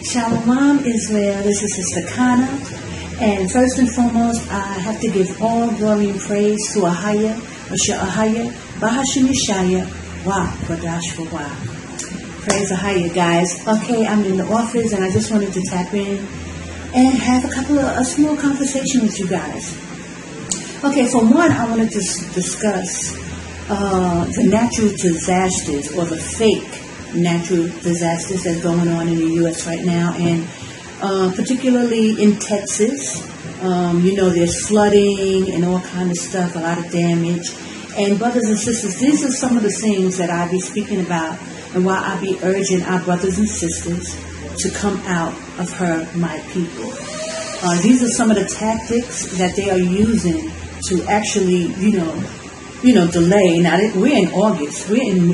Shalom Israel, this is Sister Kana, and first and foremost, I have to give all glory and praise to AHAYAH, AHAYAH, Bahashim Yashaya, Wa, Kodash for Wa. Praise AHAYAH, guys. Okay, I'm in the office, and I just wanted to tap in and have a small conversation with you guys. Okay, for one, I wanted to discuss the natural disasters or the fake natural disasters that's going on in the U.S. right now, and particularly in Texas. There's flooding and all kind of stuff, a lot of damage. And brothers and sisters, these are some of the things that I be speaking about, and why I be urging our brothers and sisters to come out of her, my people. These are some of the tactics that they are using to actually, delay. Now, we're in August. We're in,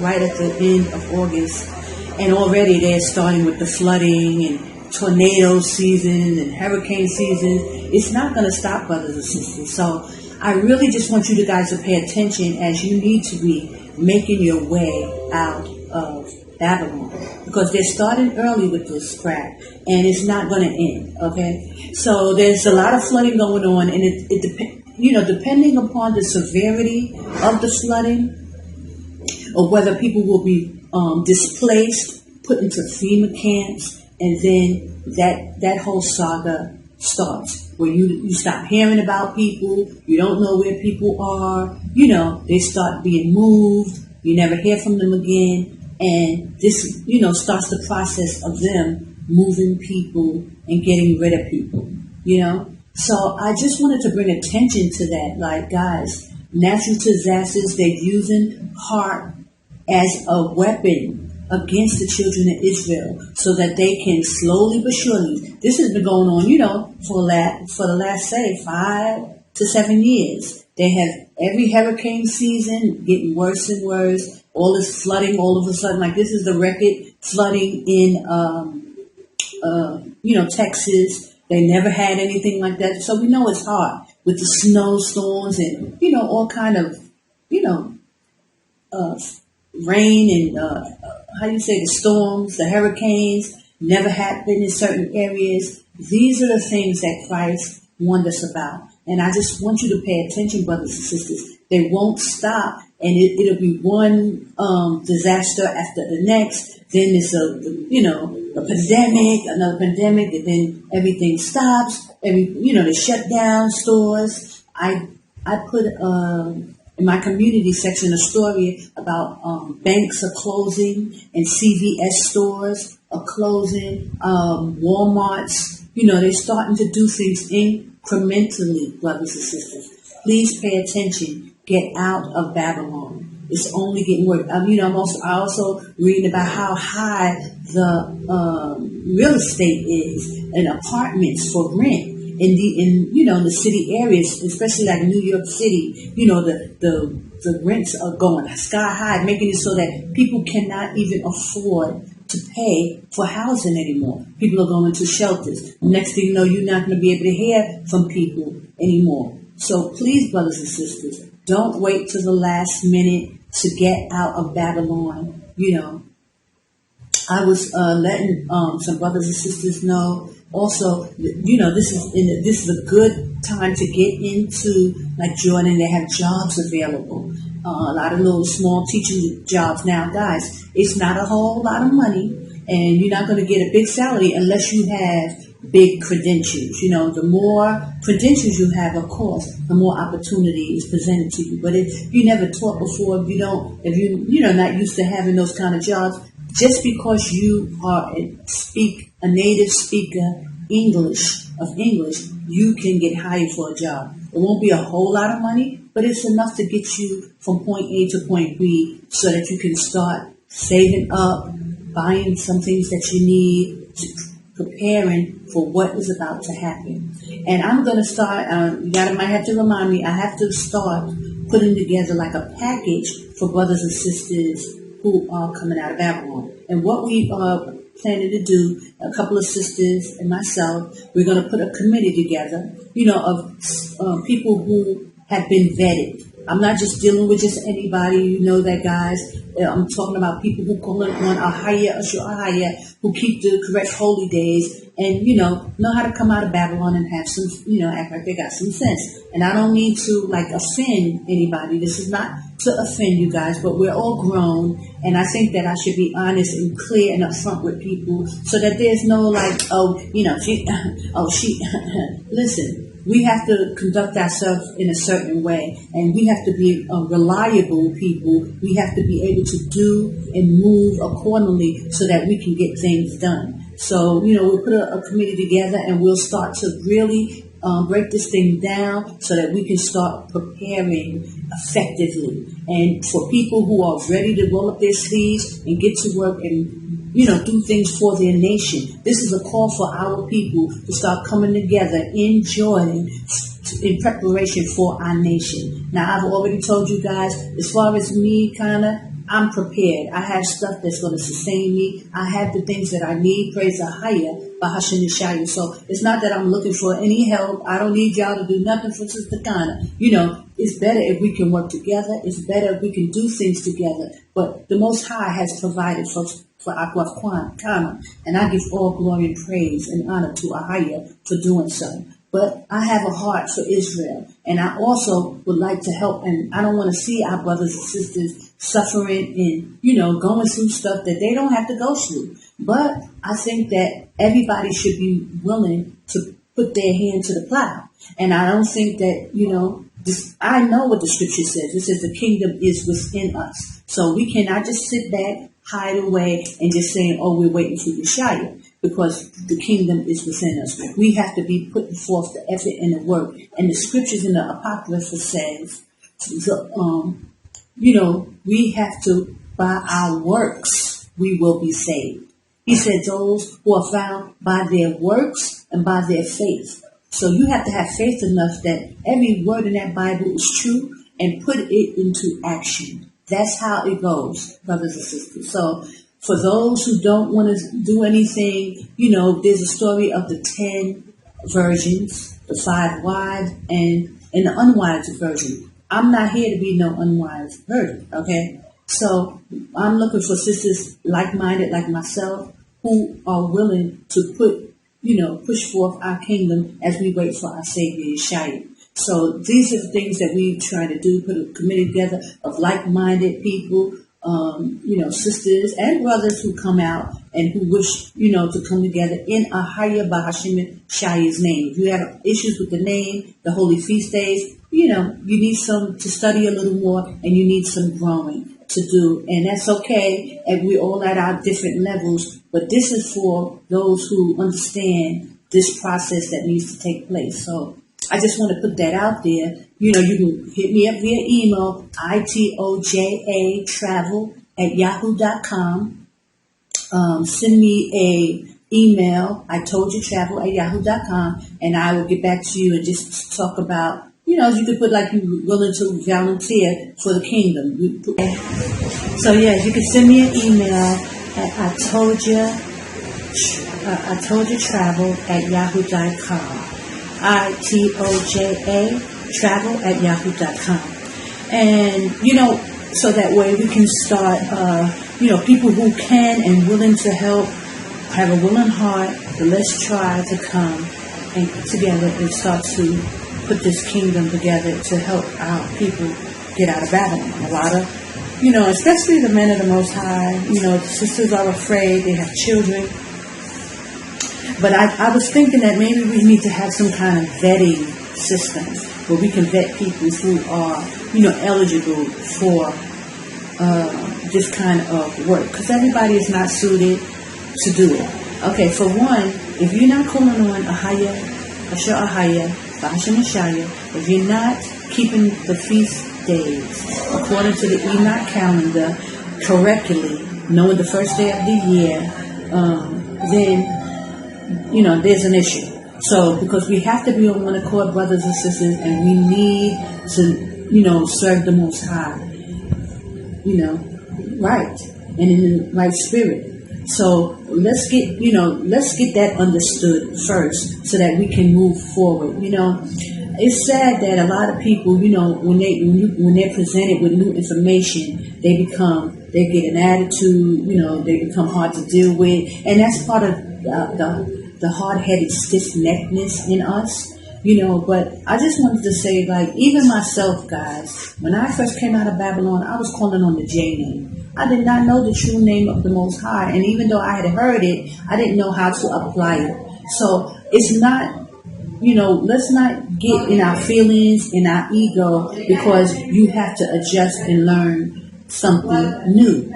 right at the end of August. And already they're starting with the flooding and tornado season and hurricane season. It's not going to stop, brothers and sisters. So I really just want you guys to pay attention, as you need to be making your way out of Babylon. Because they're starting early with this crap, and it's not going to end, okay? So there's a lot of flooding going on, and it depends. Depending upon the severity of the flooding, or whether people will be displaced, put into FEMA camps, and then that whole saga starts, where you stop hearing about people, you don't know where people are, they start being moved, you never hear from them again, and this, starts the process of them moving people and getting rid of people, So I just wanted to bring attention to that. Like, guys, natural disasters, they're using heart as a weapon against the children of Israel, so that they can slowly but surely, this has been going on, for the last, say, 5 to 7 years. They have every hurricane season getting worse and worse. All this flooding all of a sudden, like this is the record flooding in, Texas. They never had anything like that. So we know it's hard with the snowstorms and, all kind of, rain and, the storms, the hurricanes never happen in certain areas. These are the things that Christ warned us about. And I just want you to pay attention, brothers and sisters. They won't stop, and it'll be one disaster after the next. Then it's a pandemic, another pandemic, and then everything stops. They shut down stores. I put in my community section a story about banks are closing and CVS stores are closing. Walmarts, they're starting to do things incrementally, brothers and sisters. Please pay attention. Get out of Babylon. It's only getting worse. I also reading about how high the real estate is and apartments for rent in the city areas, especially like New York City. The rents are going sky high, making it so that people cannot even afford to pay for housing anymore. People are going to shelters. Next thing you know, you're not going to be able to hear from people anymore. So please, brothers and sisters, don't wait till the last minute to get out of Babylon. I was letting some brothers and sisters know also, this is a good time to get into, like, Jordan. They have jobs available. A lot of little small teaching jobs. Now, guys, it's not a whole lot of money, and you're not going to get a big salary unless you have big credentials. The more credentials you have, of course, the more opportunity is presented to you. But if you never taught before, if you're not used to having those kind of jobs, just because you are a native speaker English, you can get hired for a job. It won't be a whole lot of money, but it's enough to get you from point A to point B, so that you can start saving up, buying some things that you need, preparing for what is about to happen. And I'm going to start, might have to remind me, I have to start putting together like a package for brothers and sisters who are coming out of Babylon. And what we are planning to do, a couple of sisters and myself, we're going to put a committee together, of people who have been vetted. I'm not just dealing with just anybody, that, guys. I'm talking about people who call on AHAYAH, who keep the correct holy days and, know how to come out of Babylon and have some, act like they got some sense. And I don't mean to offend anybody. This is not to offend you guys, but we're all grown. And I think that I should be honest and clear and upfront with people so that there's no listen. We have to conduct ourselves in a certain way, and we have to be reliable people. We have to be able to do and move accordingly so that we can get things done. So, we'll put a committee together, and we'll start to really break this thing down so that we can start preparing effectively. And for people who are ready to roll up their sleeves and get to work and do things for their nation. This is a call for our people to start coming together in Jordan in preparation for our nation. Now, I've already told you guys, as far as me, I'm prepared. I have stuff that's going to sustain me. I have the things that I need. Praise AHAYAH by Yashaya. So it's not that I'm looking for any help. I don't need y'all to do nothing for Sister Kana. It's better if we can work together. It's better if we can do things together. But the Most High has provided for Kana, and I give all glory and praise and honor to AHAYAH for doing so. But I have a heart for Israel, and I also would like to help, and I don't want to see our brothers and sisters suffering and, going through stuff that they don't have to go through. But I think that everybody should be willing to put their hand to the plow. And I don't think that, I know what the scripture says. It says the kingdom is within us. So we cannot just sit back, hide away, and just saying, oh, we're waiting for Yashaya, because the kingdom is within us. We have to be putting forth the effort and the work. And the scriptures in the Apocrypha says, we have to, by our works, we will be saved. He said those who are found by their works and by their faith. So you have to have faith enough that every word in that Bible is true and put it into action. That's how it goes, brothers and sisters. So for those who don't want to do anything, there's a story of the 10 virgins, the 5 wise, and the unwise virgin. I'm not here to be no unwise virgin, okay? So I'm looking for sisters like-minded like myself who are willing to push forth our kingdom as we wait for our Savior, Yashaya. So these are the things that we try to do, put a committee together of like-minded people, sisters and brothers who come out and who wish, to come together in AHAYAH by Yashaya's name. If you have issues with the name, the holy feast days, you need some to study a little more and you need some growing to do. And that's okay. And we're all at our different levels. But this is for those who understand this process that needs to take place. So I just want to put that out there. You can hit me up via email, itojatravel@yahoo.com. Send me a email, itojatravel@yahoo.com, and I will get back to you and just talk about, you could put you're willing to volunteer for the kingdom. So you can send me an email at itojatravel@yahoo.com. itoja travel@yahoo.com. And, so that way we can start, people who can and willing to help, have a willing heart, let's try to come and together and start to put this kingdom together to help our people get out of Babylon. A lot of, especially the men of the Most High, the sisters are afraid, they have children. But I was thinking that maybe we need to have some kind of vetting system where we can vet people who are, eligible for this kind of work. Because everybody is not suited to do it. Okay, for one, if you're not calling on AHAYAH, Yashaya, if you're not keeping the feast days according to the ENOCH calendar correctly, knowing the first day of the year, then there's an issue. So, because we have to be on one accord, brothers and sisters, and we need to, serve the Most High, right, and in the right spirit. So, let's get that understood first so that we can move forward. It's sad that a lot of people, when they're presented with new information, they become they get an attitude, they become hard to deal with. And that's part of the hard-headed stiff-neckedness in us, but I just wanted to say, like, even myself, guys, when I first came out of Babylon, I was calling on the J name. I did not know the true name of the Most High. And even though I had heard it, I didn't know how to apply it. So it's not, let's not get in our feelings, in our ego, because you have to adjust and learn something new.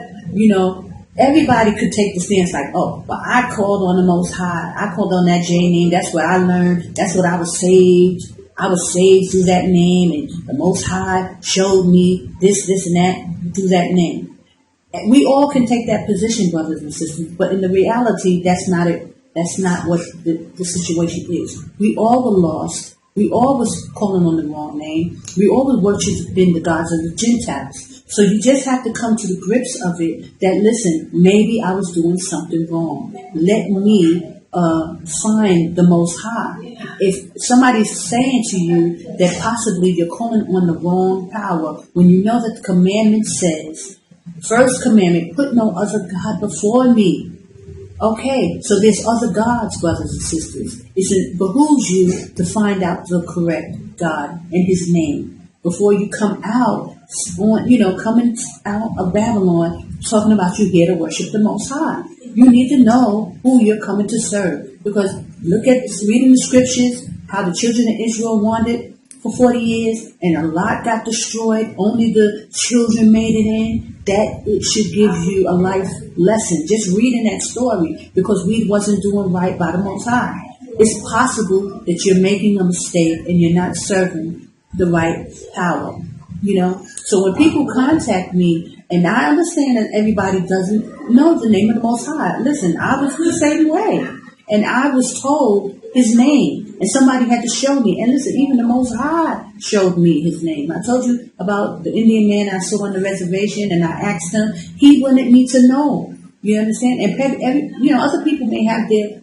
Everybody could take the stance like, oh, but I called on the Most High. I called on that J name. That's what I learned. That's what I was saved. I was saved through that name. And the Most High showed me this, and that through that name. And we all can take that position, brothers and sisters. But in the reality, that's not it. That's not what the situation is. We all were lost. We all was calling on the wrong name. We all was worshiping the gods of the Gentiles. So you just have to come to the grips of it that, listen, maybe I was doing something wrong. Let me find the Most High. If somebody's saying to you that possibly you're calling on the wrong power, when you know that the commandment says, first commandment, put no other God before me. Okay, so there's other gods, brothers and sisters. It behooves you to find out the correct God and His name before you come out, coming out of Babylon, talking about you here to worship the Most High. You need to know who you're coming to serve, because reading the scriptures, how the children of Israel wandered for 40 years, and a lot got destroyed. Only the children made it in. That it should give you a life lesson. Just reading that story, because we wasn't doing right by the Most High. It's possible that you're making a mistake and you're not serving the right power. So when people contact me, and I understand that everybody doesn't know the name of the Most High. Listen, I was the same way, and I was told His name, and somebody had to show me. And listen, even the Most High showed me His name. I told you about the Indian man I saw on the reservation, and I asked him. He wanted me to know. You understand? And other people may have their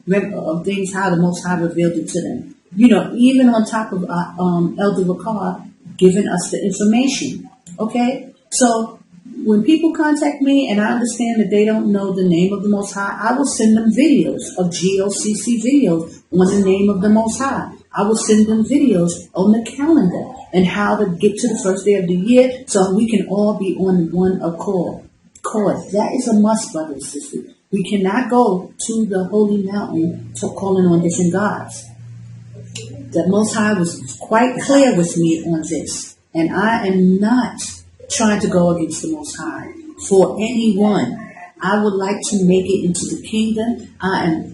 things how the Most High revealed it to them. Even on top of Elder Ricard giving us the information. Okay, so when people contact me and I understand that they don't know the name of the Most High, I will send them videos of GOCC videos on the name of the Most High. I will send them videos on the calendar and how to get to the first day of the year so we can all be on one accord. That is a must, brothers and sisters. We cannot go to the holy mountain to calling on different gods. The Most High was quite clear with me on this, and I am not trying to go against the Most High for anyone. I would like to make it into the kingdom.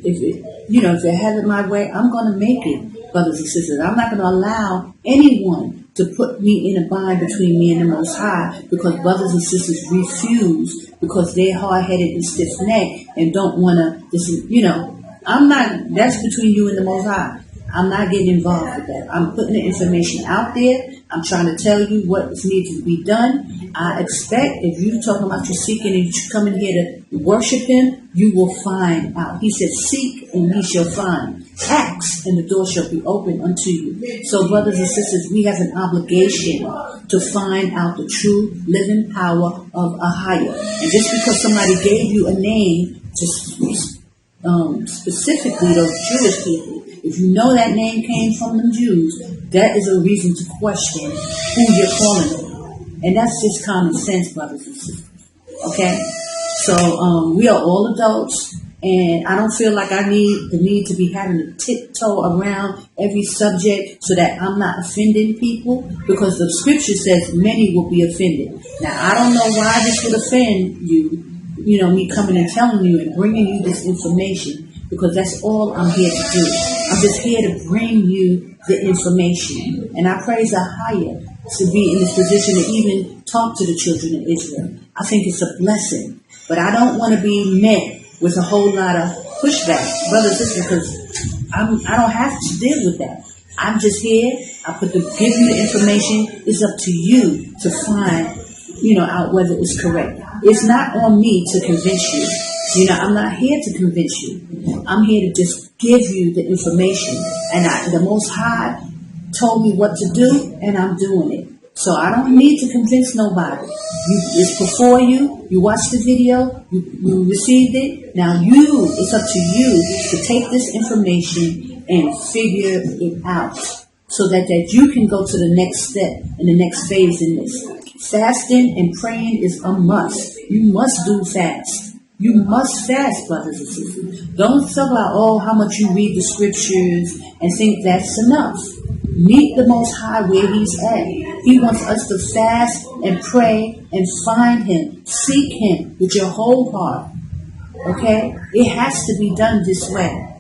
If it has it my way, I'm going to make it, brothers and sisters. I'm not going to allow anyone to put me in a bind between me and the Most High, because brothers and sisters refuse, because they're hard-headed and stiff-necked and don't want to, that's between you and the Most High. I'm not getting involved with that. I'm putting the information out there. I'm trying to tell you what needs to be done. I expect if you're talking about you seeking and you come in here to worship Him, you will find out. He said, seek and ye shall find. Ask and the door shall be open unto you. So brothers and sisters, we have an obligation to find out the true living power of AHAYAH. And just because somebody gave you a name, specifically those Jewish people, if you know that name came from the Jews, that is a reason to question who you're calling on. And that's just common sense, brothers and sisters. Okay? So we are all adults, and I don't feel like I need the need to be having to tiptoe around every subject so that I'm not offending people, because the scripture says many will be offended. Now, I don't know why this would offend you, me coming and telling you and bringing you this information, because that's all I'm here to do. I'm just here to bring you the information. And I praise AHAYAH to be in this position to even talk to the children of Israel. I think it's a blessing. But I don't want to be met with a whole lot of pushback, brothers and sisters, because I don't have to deal with that. I'm just here. Give you the information. It's up to you to find, out whether it's correct. It's not on me to convince you. I'm not here to convince you. I'm here to just give you the information. And the Most High told me what to do, and I'm doing it. So I don't need to convince nobody. It's before you. You watched the video. You received it. Now it's up to you to take this information and figure it out so that you can go to the next step and the next phase in this. Fasting and praying is a must. You must do fast. You must fast, brothers and sisters. Don't talk about, how much you read the scriptures and think that's enough. Meet the Most High where He's at. He wants us to fast and pray and find Him. Seek Him with your whole heart. Okay? It has to be done this way.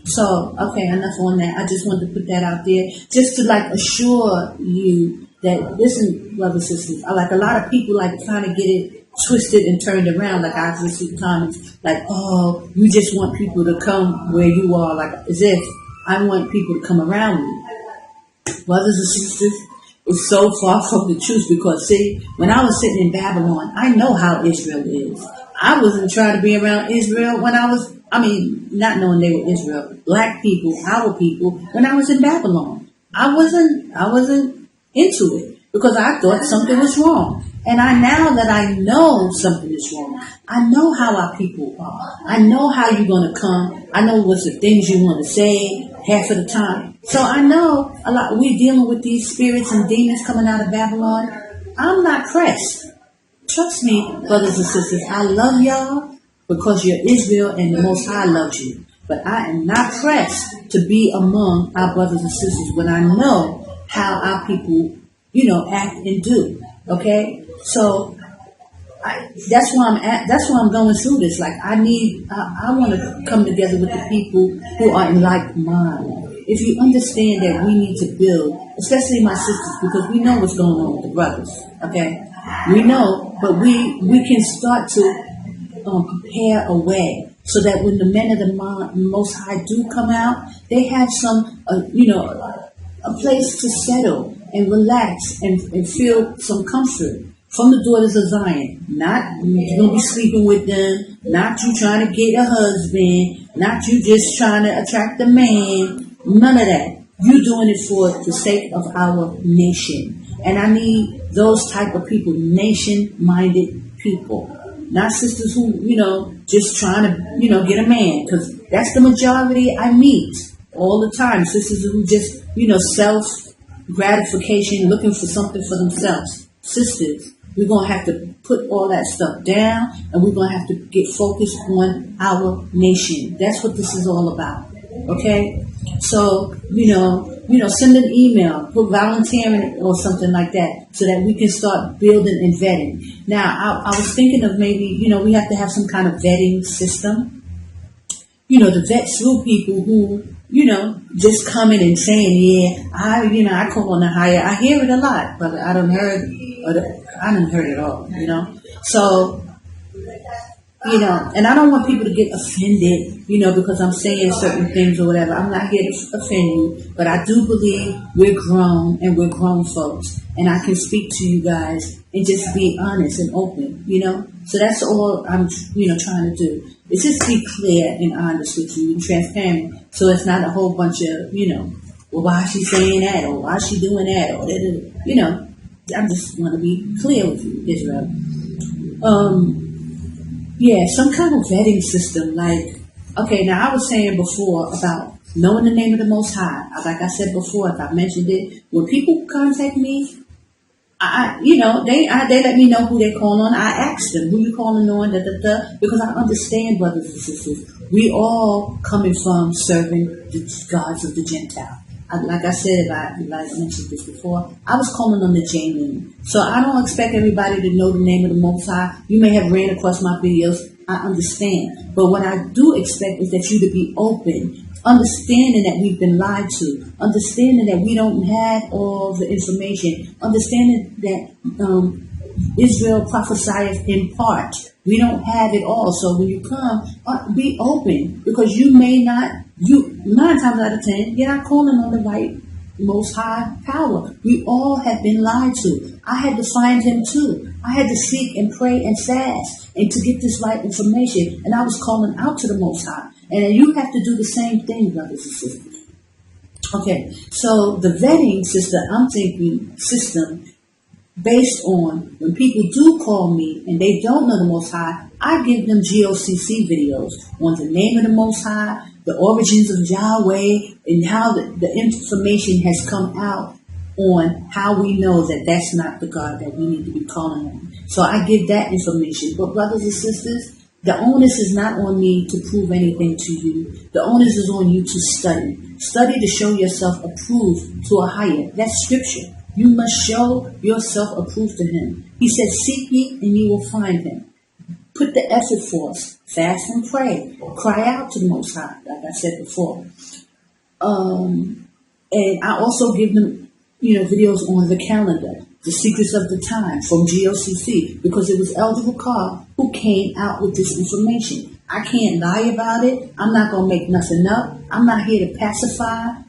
So, enough on that. I just wanted to put that out there just to assure you that, listen, brothers and sisters, like a lot of people trying to get it twisted and turned around. Like I just see comments you just want people to come where you are, as if I want people to come around me. Brothers and sisters, it's so far from the truth because, see, when I was sitting in Babylon, I know how Israel is. I wasn't trying to be around Israel when not knowing they were Israel, black people, our people, when I was in Babylon. I wasn't into it because I thought something was wrong. And now that I know something is wrong, I know how our people are. I know how you're going to come. I know what's the things you want to say half of the time. So I know a lot. We're dealing with these spirits and demons coming out of Babylon. I'm not pressed. Trust me, brothers and sisters, I love y'all because you're Israel and the Most High loves you. But I am not pressed to be among our brothers and sisters when I know how our people, act and do. Okay? So that's why I'm going through this. I want to come together with the people who are in like mind. If you understand that we need to build, especially my sisters, because we know what's going on with the brothers. Okay, we know, but we can start to prepare a way so that when the men of the Most High do come out, they have some, a place to settle and relax and feel some comfort. From the daughters of Zion, not you're going to be sleeping with them, not you trying to get a husband, not you just trying to attract a man, none of that. You're doing it for the sake of our nation. And I need those type of people, nation-minded people. Not sisters who, just trying to, get a man. Because that's the majority I meet all the time. Sisters who just, self-gratification, looking for something for themselves. Sisters, we're going to have to put all that stuff down, and we're going to have to get focused on our nation. That's what this is all about. Okay? So, send an email, put volunteering or something like that so that we can start building and vetting. Now, I was thinking of maybe, we have to have some kind of vetting system, to vet through people who, just coming and saying, I call on AHAYAH. I hear it a lot, but I done heard it all, So, and I don't want people to get offended, because I'm saying certain things or whatever. I'm not here to offend you, but I do believe we're grown and we're grown folks. And I can speak to you guys and just be honest and open, So that's all I'm, trying to do. It's just be clear and honest with you and transparent. So it's not a whole bunch of, well, why is she saying that? Or why is she doing that? Or, I just want to be clear with you, Israel. Some kind of vetting system. Now I was saying before about knowing the name of the Most High. Like I said before, if I mentioned it, when people contact me, they let me know who they're calling on. I ask them, who you calling on, because I understand, brothers and sisters, we all coming from serving the gods of the Gentile. Like I said, I mentioned this before, I was calling on the J name. So I don't expect everybody to know the name of the Most High. You may have ran across my videos. I understand. But what I do expect is that you to be open, understanding that we've been lied to, understanding that we don't have all the information, understanding that Israel prophesieth in part. We don't have it all. So when you come, be open, because you may not, 9 times out of 10, you're not calling on the right Most High power. We all have been lied to. I had to find him too. I had to seek and pray and fast and to get this right information. And I was calling out to the Most High. And you have to do the same thing, brothers and sisters. Okay, so the vetting system, based on when people do call me and they don't know the Most High, I give them GOCC videos on the name of the Most High, the origins of Yahweh, and how the information has come out on how we know that that's not the God that we need to be calling on. So I give that information. But brothers and sisters, the onus is not on me to prove anything to you. The onus is on you to study. Study to show yourself approved to AHAYAH. That's scripture. You must show yourself approved to him. He said, seek me and you will find him. Put the effort forth. Fast and pray. Cry out to the Most High, like I said before. And I also give them, videos on the calendar, the secrets of the time from GOCC, because it was Elder Ricard who came out with this information. I can't lie about it. I'm not going to make nothing up. I'm not here to pacify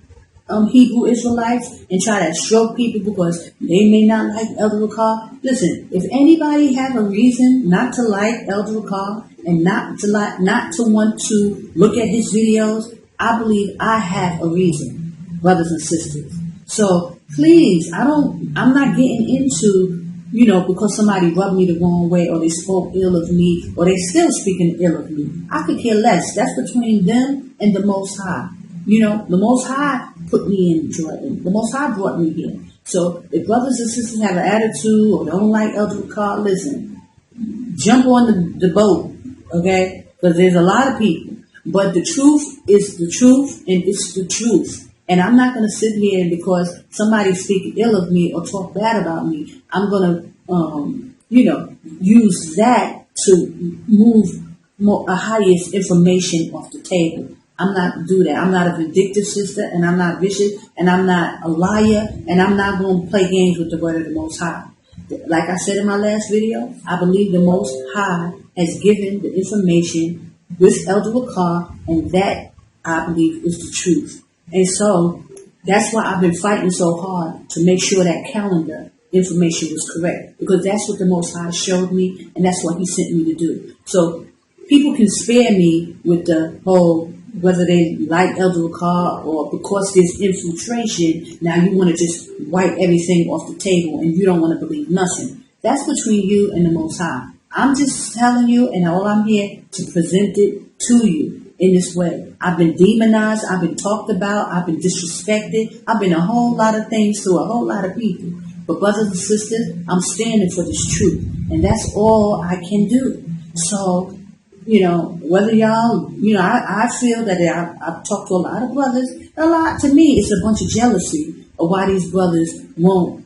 Hebrew Israelites and try to stroke people because they may not like Elder Ricard. Listen, if anybody have a reason not to like Elder Ricard and not to want to look at his videos, I believe I have a reason, brothers and sisters. So please, I'm not getting into, because somebody rubbed me the wrong way or they spoke ill of me or they still speaking ill of me. I could care less. That's between them and the Most High. The Most High put me in Jordan. The Most High brought me here. So if brothers and sisters have an attitude or don't like Elder Ricard, listen, jump on the boat, okay? Because there's a lot of people. But the truth is the truth, and it's the truth. And I'm not going to sit here because somebody speaks ill of me or talk bad about me. I'm going to, use that to move more highest information off the table. I'm not do that. I'm not a vindictive sister, and I'm not vicious, and I'm not a liar, and I'm not going to play games with the word of the Most High. Like I said in my last video, I believe the Most High has given the information with Elder Ricard, and that I believe is the truth. And so that's why I've been fighting so hard to make sure that calendar information was correct, because that's what the Most High showed me, and that's what he sent me to do. So people can spare me with the whole, whether they like Elder Ricard or because there's infiltration, now you want to just wipe everything off the table and you don't want to believe nothing. That's between you and the Most High. I'm just telling you, and all I'm here to present it to you in this way. I've been demonized, I've been talked about, I've been disrespected, I've been a whole lot of things to a whole lot of people. But brothers and sisters, I'm standing for this truth, and that's all I can do. So, whether y'all, I feel that I've talked to a lot of brothers. A lot, to me, it's a bunch of jealousy of why these brothers won't,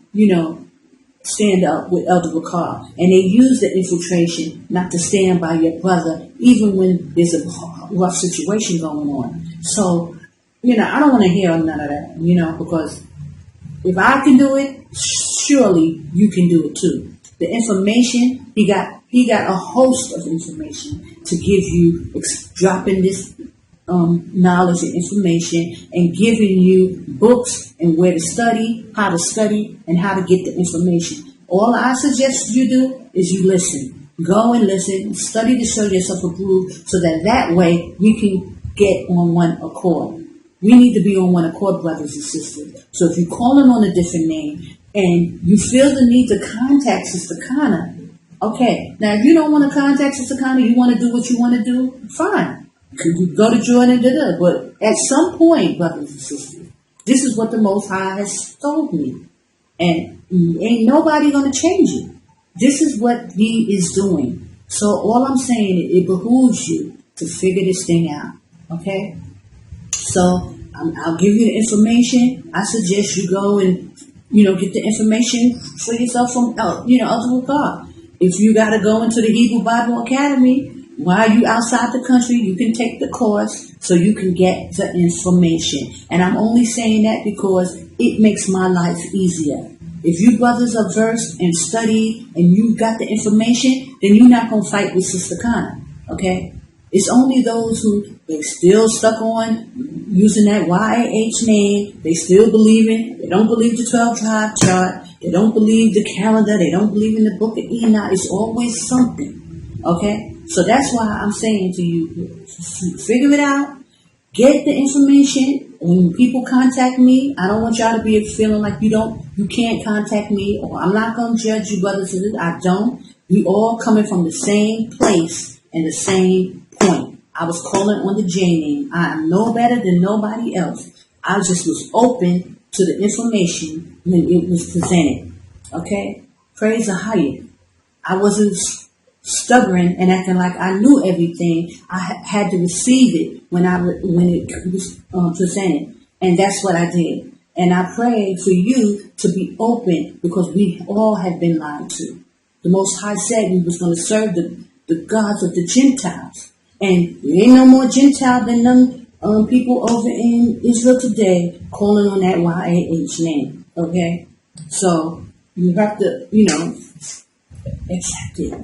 stand up with Elder Ricard. And they use the infiltration not to stand by your brother, even when there's a rough situation going on. So, I don't want to hear none of that, because if I can do it, surely you can do it too. The information, he got a host of information to give you, dropping this knowledge and information and giving you books and where to study, and how to get the information. All I suggest you do is you listen. Go and listen, study to show yourself approved, so that way we can get on one accord. We need to be on one accord, brothers and sisters. So if you're calling on a different name and you feel the need to contact Sister Connor, okay, now if you don't want to contact Sister Connor, you want to do what you want to do, fine. You go to Jordan, but at some point, brothers and sisters, this is what the Most High has told me. And ain't nobody going to change it. This is what he is doing. So all I'm saying, it behooves you to figure this thing out. Okay? So I'll give you the information. I suggest you go and, get the information for yourself from, Elder Ricard. If you got to go into the Hebrew Bible Academy, while you outside the country, you can take the course so you can get the information. And I'm only saying that because it makes my life easier. If you brothers are versed and study and you got the information, then you're not going to fight with Sister Connor. Okay? It's only those who they still stuck on using that YH name. They still believe it. They don't believe the 12-tribe chart. They don't believe the calendar. They don't believe in the book of Enoch. It's always something. Okay? So that's why I'm saying to you, figure it out. get the information. When people contact me, I don't want y'all to be feeling like you can't contact me, or I'm not going to judge you, brothers and sisters. I don't. We all coming from the same place and the same point. I was calling on the J name. I am no better than nobody else. I just was open to the information when it was presented. Okay? Praise AHAYAH. I wasn't stubborn and acting like I knew everything. I had to receive it when it was presented, and that's what I did. And I pray for you to be open, because we all have been lied to. The Most High said we was going to serve the gods of the Gentiles, and there ain't no more Gentile than them people over in Israel today calling on that YAH name. Okay, so you have to, accept it.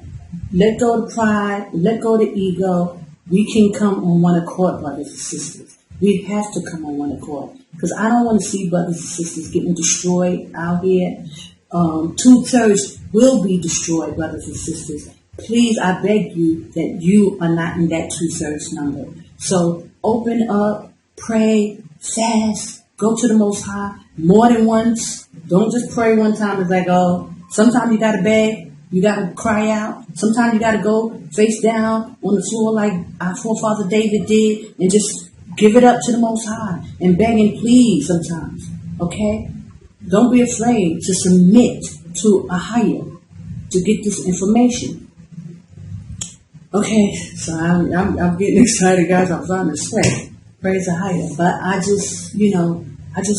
Let go of pride, let go of the ego. We can come on one accord, brothers and sisters. We have to come on one accord, because I don't want to see brothers and sisters getting destroyed out here. 2/3 will be destroyed, brothers and sisters. Please, I beg you that you are not in that 2/3 number. So open up, pray, fast, go to the Most High more than once. Don't just pray one time. It's like, oh, sometimes you got to beg. You got to cry out. Sometimes you got to go face down on the floor like our forefather David did, and just give it up to the Most High and beg and plead sometimes. Okay? Don't be afraid to submit to AHAYAH to get this information. Okay, so I'm getting excited, guys. I'm starting to sweat. Praise AHAYAH. But I just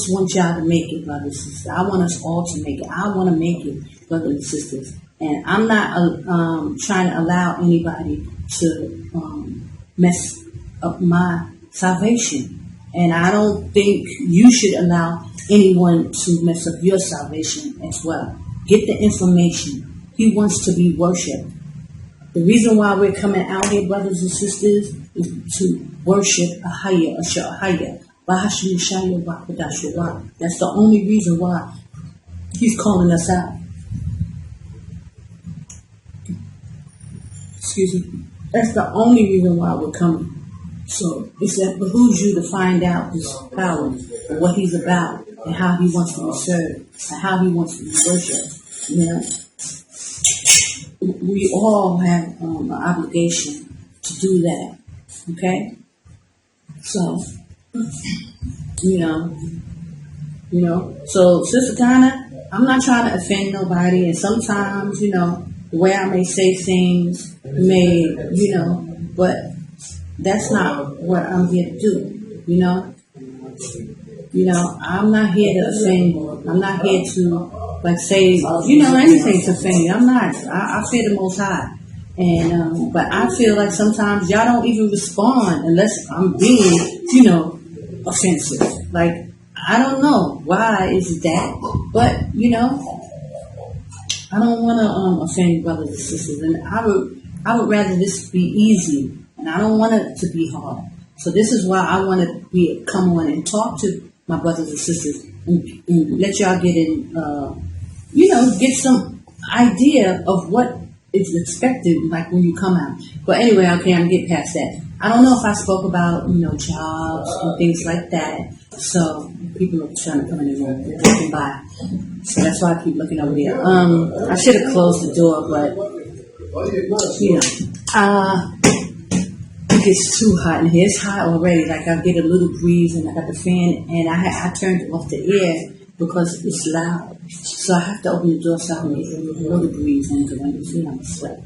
want y'all to make it, brothers and sisters. I want us all to make it. I want to make it, brothers and sisters. And I'm not trying to allow anybody to mess up my salvation. And I don't think you should allow anyone to mess up your salvation as well. Get the information. He wants to be worshipped. The reason why we're coming out here, brothers and sisters, is to worship AHAYAH, AHAYAH. That's the only reason why he's calling us out. Excuse me. That's the only reason why we're coming. So it behooves you to find out his power and what he's about, and how he wants to be served, and how he wants to be worshipped. We all have an obligation to do that. Okay? So, So, Sister Donna, I'm not trying to offend nobody, and sometimes, the way I may say things but that's not what I'm here to do, I'm not here to offend you. I'm not here to say, anything to offend you. I'm not. I fear the Most High. And, but I feel like sometimes y'all don't even respond unless I'm being, offensive. Like, I don't know why is that, but, I don't want to offend brothers and sisters, and I would rather this be easy, and I don't want it to be hard. So this is why I want to come on and talk to my brothers and sisters, and let y'all get in, get some idea of what is expected, like when you come out. But anyway, okay, I'm getting past that. I don't know if I spoke about, jobs and things like that. So people are trying to come in the room. They're looking by. So that's why I keep looking over there. I should have closed the door, but, it gets too hot in here. It's hot already. Like, I get a little breeze, and I got the fan, and I turned off the air because it's loud. So I have to open the door so I can get a little breeze in, because I'm sweat.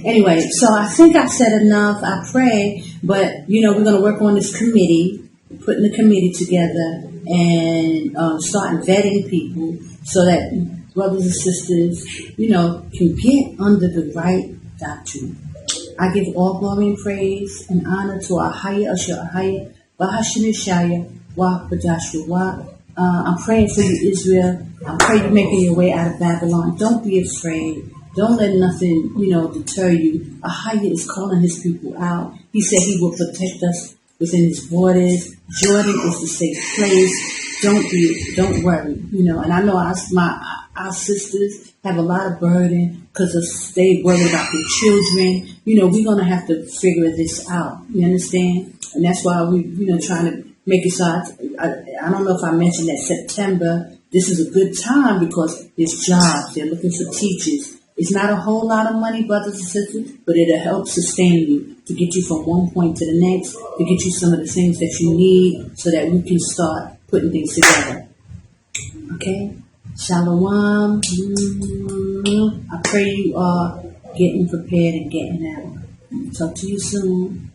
Anyway, so I think I've said enough. I pray, but, we're going to work on this committee, putting the committee together, and starting vetting people so that brothers and sisters, can get under the right doctrine. I give all glory and praise and honor to AHAYAH, AHAYAH, Yashaya, Wa. I'm praying for you, Israel. I'm praying you're making your way out of Babylon. Don't be afraid. Don't let nothing, deter you. AHAYAH is calling his people out. He said he will protect us within his borders. Jordan is the safe place. Don't worry, and I know our sisters have a lot of burden because they worry about their children. We're going to have to figure this out. You understand? And that's why we, trying to make it so. I don't know if I mentioned that September, this is a good time because there's jobs. They're looking for teachers. It's not a whole lot of money, brothers and sisters, but it'll help sustain you to get you from one point to the next, to get you some of the things that you need so that we can start putting things together. Okay? Shalom. I pray you are getting prepared and getting out. Talk to you soon.